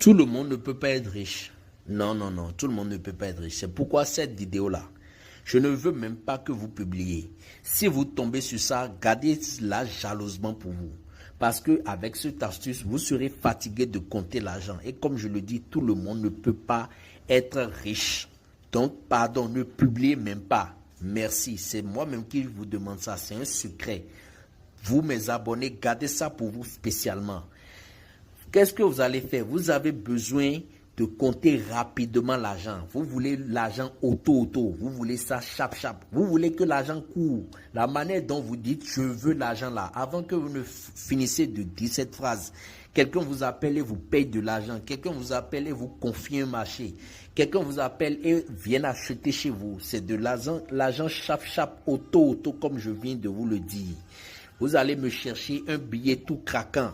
Tout le monde ne peut pas être riche. Non, non, non, tout le monde ne peut pas être riche. C'est pourquoi cette vidéo-là, je ne veux même pas que vous publiez. Si vous tombez sur ça, gardez-la jalousement pour vous. Parce qu'avec cette astuce, vous serez fatigué de compter l'argent. Et comme je le dis, tout le monde ne peut pas être riche. Donc, pardon, ne publiez même pas. Merci, c'est moi-même qui vous demande ça. C'est un secret. Vous, mes abonnés, gardez ça pour vous spécialement. Qu'est-ce que vous allez faire? Vous avez besoin de compter rapidement l'argent. Vous voulez l'argent auto. Vous voulez ça chap. Vous voulez que l'argent court. La manière dont vous dites je veux l'argent là, avant que vous ne finissiez de dire cette phrase, quelqu'un vous appelle et vous paye de l'argent. Quelqu'un vous appelle et vous confie un marché. Quelqu'un vous appelle et vient acheter chez vous. C'est de l'argent chap, auto, comme je viens de vous le dire. Vous allez me chercher un billet tout craquant.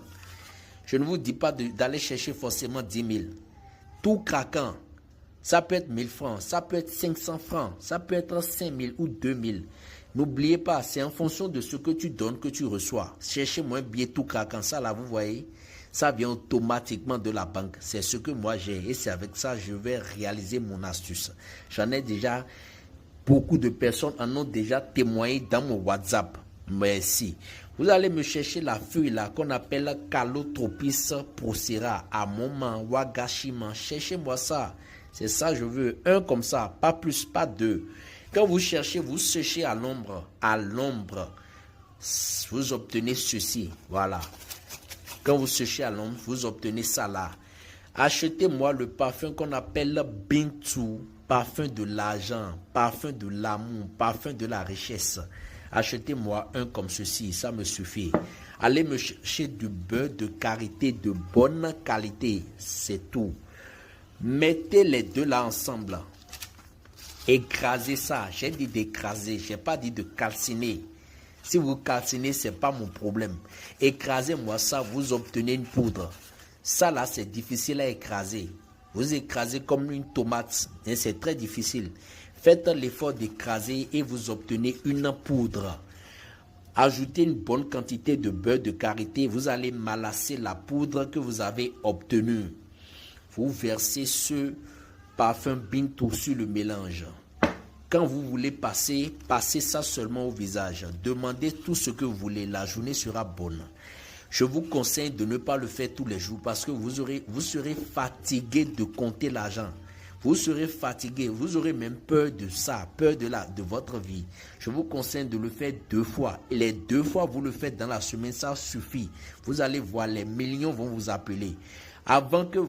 Je ne vous dis pas d'aller chercher forcément 10 000. Tout craquant. Ça peut être 1000 francs, ça peut être 500 francs, ça peut être 5 000 ou 2 000. N'oubliez pas, c'est en fonction de ce que tu donnes que tu reçois. Cherchez-moi un billet tout craquant. Ça là, vous voyez, ça vient automatiquement de la banque. C'est ce que moi j'ai et c'est avec ça que je vais réaliser mon astuce. J'en ai déjà, beaucoup de personnes en ont déjà témoigné dans mon WhatsApp. Merci. Vous allez me chercher la feuille là qu'on appelle Calotropis procera à moment Wagashima. Cherchez-moi ça. C'est ça je veux. Un comme ça, pas plus, pas deux. Quand vous cherchez à l'ombre. À l'ombre, vous obtenez ceci. Voilà. Quand vous cherchez à l'ombre, vous obtenez ça là. Achetez-moi le parfum qu'on appelle Bintu. Parfum de l'argent, parfum de l'amour, parfum de la richesse. Achetez-moi un comme ceci, ça me suffit. Allez me chercher du beurre de karité de bonne qualité, c'est tout. Mettez les deux là ensemble. Écrasez ça, j'ai dit d'écraser, j'ai pas dit de calciner. Si vous calcinez, c'est pas mon problème. Écrasez-moi ça, vous obtenez une poudre. Ça là, c'est difficile à écraser. Vous écrasez comme une tomate, et c'est très difficile. Faites l'effort d'écraser et vous obtenez une poudre. Ajoutez une bonne quantité de beurre de karité. Vous allez malasser la poudre que vous avez obtenue. Vous versez ce parfum Bintu sur le mélange. Quand vous voulez passez ça seulement au visage. Demandez tout ce que vous voulez. La journée sera bonne. Je vous conseille de ne pas le faire tous les jours parce que vous serez fatigué de compter l'argent. Vous serez fatigué, vous aurez même peur de ça, peur de votre vie. Je vous conseille de le faire 2 fois. Et les 2 fois, vous le faites dans la semaine, ça suffit. Vous allez voir, les millions vont vous appeler. Avant que